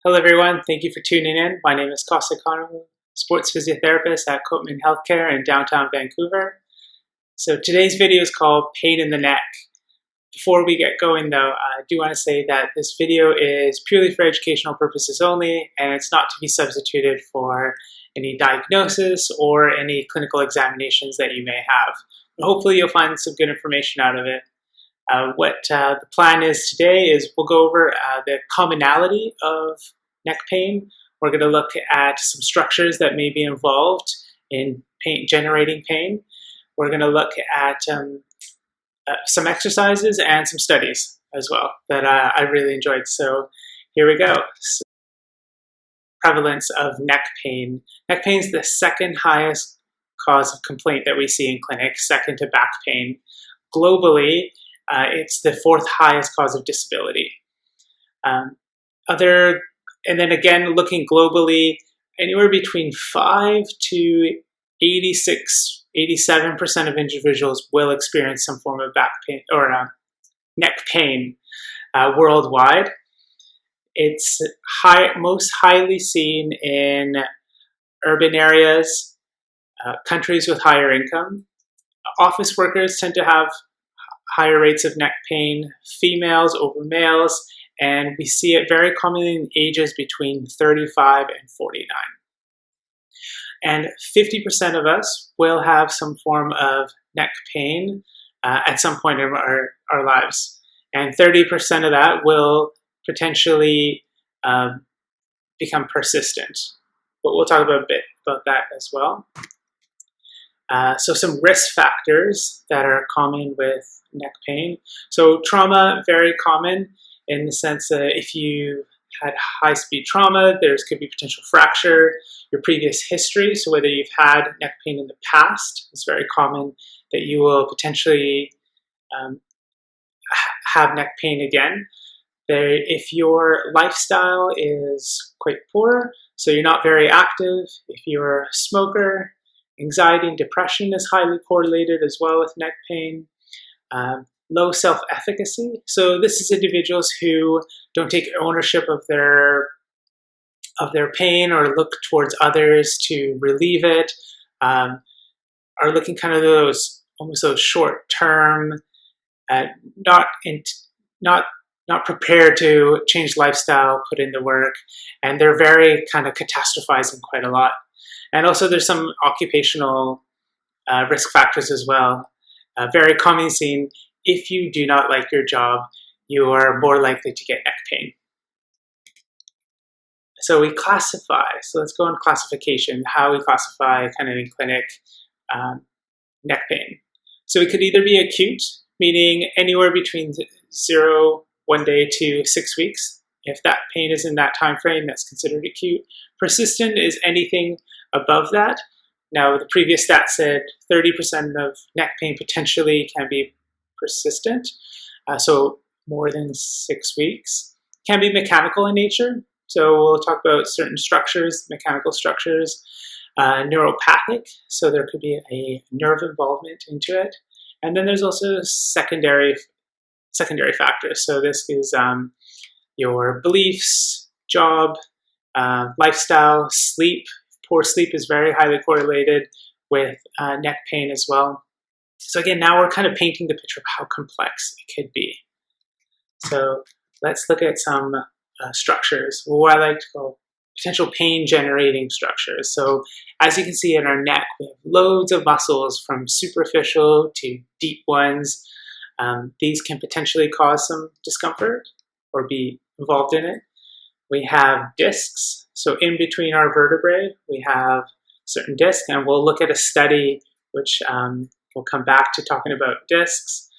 Hello everyone, thank you for tuning in. My name is Kosta Ikonomou, sports physiotherapist at Copeman Healthcare in downtown Vancouver. So today's video is called Pain in the Neck. Before we get going though, I do want to say that this video is purely for educational purposes only, and it's not to be substituted for any diagnosis or any clinical examinations that you may have. But hopefully you'll find some good information out of it. What the plan is today is we'll go over the commonality of neck pain. We're going to look at some structures that may be involved in generating pain. We're going to look at some exercises and some studies as well that I really enjoyed. So here we go. So, prevalence of neck pain. Neck pain is the second highest cause of complaint that we see in clinics, second to back pain. Globally, it's the fourth highest cause of disability. And then again, looking globally, anywhere between 5 to 87% of individuals will experience some form of back pain or neck pain worldwide. It's most highly seen in urban areas, countries with higher income. Office workers tend to have higher rates of neck pain, females over males, and we see it very commonly in ages between 35 and 49. And 50% of us will have some form of neck pain at some point in our lives. And 30% of that will potentially become persistent. But we'll talk about a bit about that as well. So some risk factors that are common with neck pain. So trauma, very common in the sense that if you had high-speed trauma, there could be potential fracture. Your previous history, so whether you've had neck pain in the past, it's very common that you will potentially have neck pain again. If your lifestyle is quite poor, so you're not very active, if you're a smoker, anxiety and depression is highly correlated as well with neck pain. Low self-efficacy. So this is individuals who don't take ownership of their pain or look towards others to relieve it, are looking kind of almost those short-term, not prepared to change lifestyle, put in the work, and they're very kind of catastrophizing quite a lot. And also there's some occupational risk factors as well. Very commonly seen, if you do not like your job, you are more likely to get neck pain. So we classify. So let's go on classification, how we classify kind of in clinic neck pain. So it could either be acute, meaning anywhere between 1 day to 6 weeks. If that pain is in that time frame, that's considered acute. Persistent is anything above that. Now, the previous stat said 30% of neck pain potentially can be persistent, so more than 6 weeks. Can be mechanical in nature, so we'll talk about certain structures, mechanical structures. Neuropathic, so there could be a nerve involvement into it. And then there's also secondary factors. So this is your beliefs, job, lifestyle, sleep. Poor sleep is very highly correlated with neck pain as well. So again, now we're kind of painting the picture of how complex it could be. So let's look at some structures, what I like to call potential pain-generating structures. So as you can see in our neck, we have loads of muscles from superficial to deep ones. These can potentially cause some discomfort or be involved in it. We have discs. So in between our vertebrae, we have certain discs, and we'll look at a study which we'll come back to talking about discs.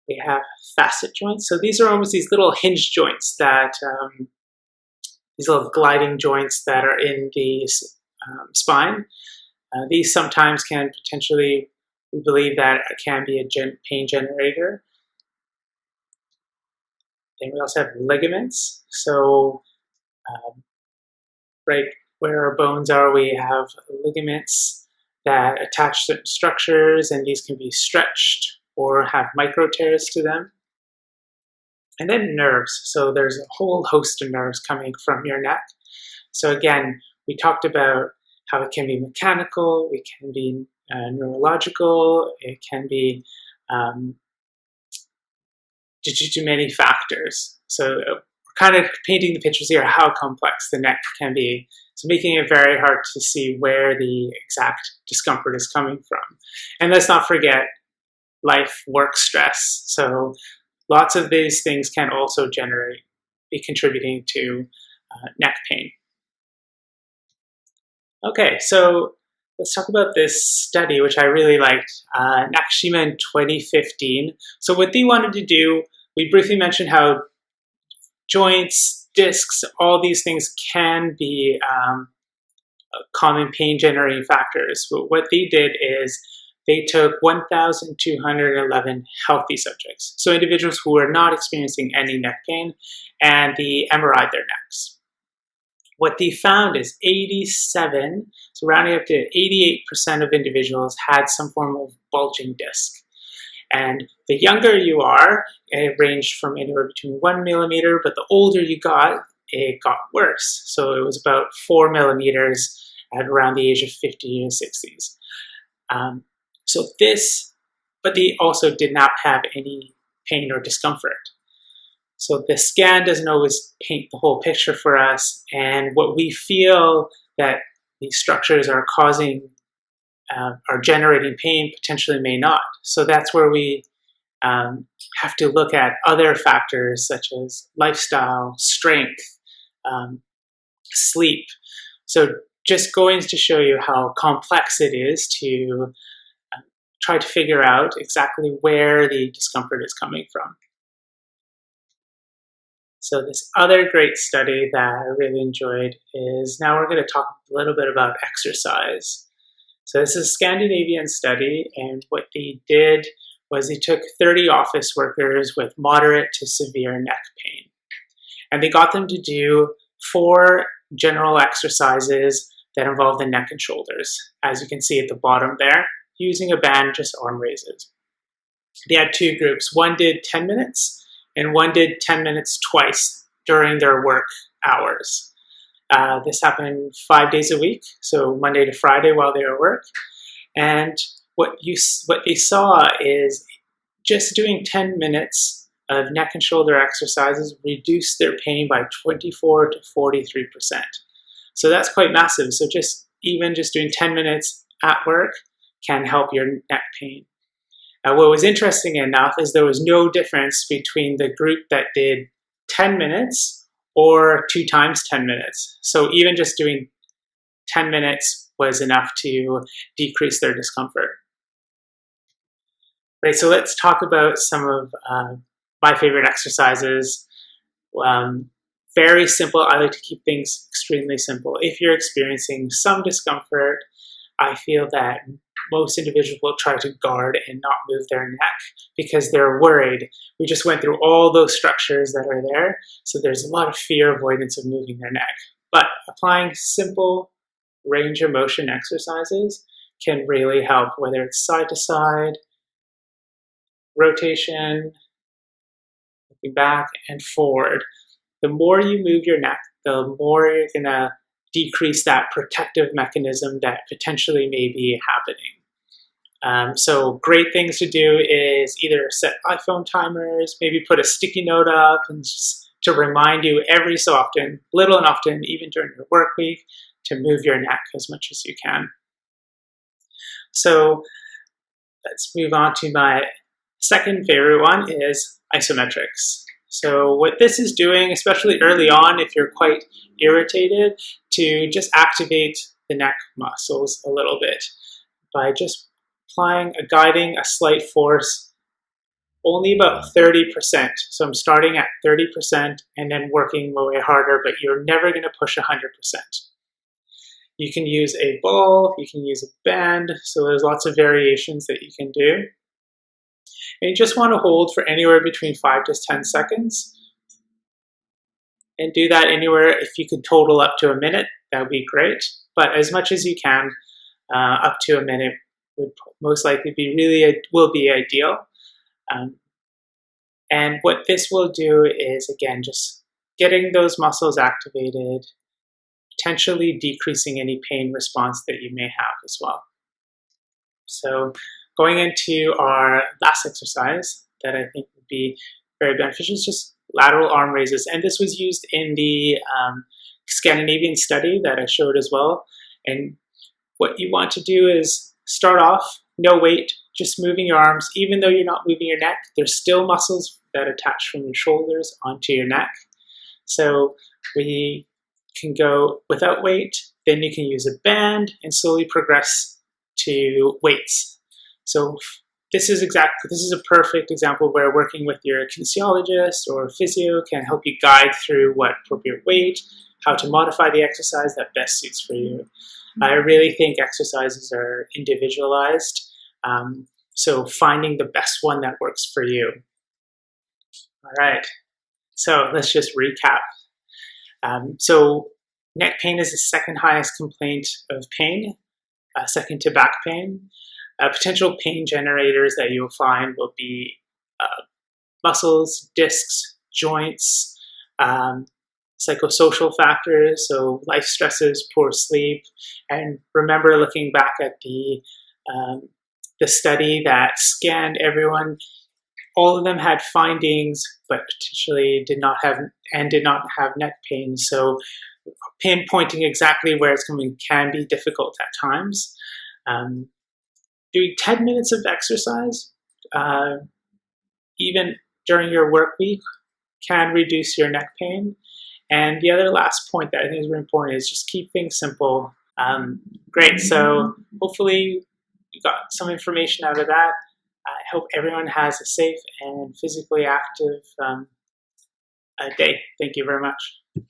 We have facet joints. So these are almost these little hinge joints that, these little gliding joints that are in the spine. These sometimes can potentially, we believe that it can be a pain generator. Then we also have ligaments. So right where our bones are, we have ligaments that attach certain structures, and these can be stretched or have micro tears to them. And then nerves. So there's a whole host of nerves coming from your neck. So again, we talked about how it can be mechanical, it can be neurological, it can be due to many factors. So we're kind of painting the pictures here how complex the neck can be. So making it very hard to see where the exact discomfort is coming from. And let's not forget life, work stress. So lots of these things can also be contributing to neck pain. Okay, so let's talk about this study, which I really liked, Nakashima in 2015. So what they wanted to do, we briefly mentioned how joints, discs, all these things can be common pain-generating factors. But what they did is they took 1,211 healthy subjects, so individuals who were not experiencing any neck pain, and they MRI'd their necks. What they found is 87, so rounding up to 88% of individuals had some form of bulging disc. And the younger you are, it ranged from anywhere between 1 millimeter, but the older you got, it got worse. So it was about 4 millimeters at around the age of 50 to 60s. But they also did not have any pain or discomfort. So the scan doesn't always paint the whole picture for us, and what we feel that these structures are causing are generating pain potentially may not. So that's where we have to look at other factors such as lifestyle, strength, sleep. So just going to show you how complex it is to try to figure out exactly where the discomfort is coming from. So this other great study that I really enjoyed is, now we're going to talk a little bit about exercise. So this is a Scandinavian study, and what they did was they took 30 office workers with moderate to severe neck pain, and they got them to do 4 general exercises that involve the neck and shoulders, as you can see at the bottom there, using a band, just arm raises. They had 2 groups. One did 10 minutes, and one did 10 minutes twice during their work hours. This happened 5 days a week, so Monday to Friday while they were at work. And what they saw is just doing 10 minutes of neck and shoulder exercises reduced their pain by 24 to 43%. So that's quite massive. So even just doing 10 minutes at work can help your neck pain. What was interesting enough is there was no difference between the group that did 10 minutes or 2 times 10 minutes. So even just doing 10 minutes was enough to decrease their discomfort. Right, so let's talk about some of my favorite exercises. Very simple. I like to keep things extremely simple. If you're experiencing some discomfort, I feel that most individuals will try to guard and not move their neck because they're worried. We just went through all those structures that are there, so there's a lot of fear avoidance of moving their neck. But applying simple range of motion exercises can really help, whether it's side to side, rotation, looking back and forward. The more you move your neck, the more you're going to decrease that protective mechanism that potentially may be happening. So great things to do is either set iPhone timers, maybe put a sticky note up and just to remind you every so often, little and often, even during your work week, to move your neck as much as you can. So let's move on to my second favorite one is isometrics. So what this is doing, especially early on if you're quite irritated, to just activate the neck muscles a little bit by just guiding a slight force, only about 30%. So I'm starting at 30% and then working my way harder, but you're never going to push 100%. You can use a ball, you can use a band, so there's lots of variations that you can do. And you just want to hold for anywhere between 5 to 10 seconds. And do that anywhere. If you could total up to a minute, that would be great. But as much as you can, up to a minute would most likely be will be ideal. And what this will do is, again, just getting those muscles activated, potentially decreasing any pain response that you may have as well. So going into our last exercise that I think would be very beneficial is just lateral arm raises. And this was used in the Scandinavian study that I showed as well. And what you want to do is start off, no weight, just moving your arms. Even though you're not moving your neck, there's still muscles that attach from your shoulders onto your neck. So we can go without weight, then you can use a band and slowly progress to weights. So this is a perfect example where working with your kinesiologist or physio can help you guide through what appropriate weight, how to modify the exercise that best suits for you. I really think exercises are individualized, so finding the best one that works for you. All right, so let's just recap. So neck pain is the second highest complaint of pain, second to back pain. Potential pain generators that you'll find will be muscles, discs, joints, psychosocial factors, so life stresses, poor sleep. And remember, looking back at the study that scanned everyone, all of them had findings, but potentially did not have neck pain. So pinpointing exactly where it's coming can be difficult at times. Doing 10 minutes of exercise, even during your work week, can reduce your neck pain. And the other last point that I think is really important is just keep things simple. Great, so hopefully you got some information out of that. I hope everyone has a safe and physically active day. Thank you very much.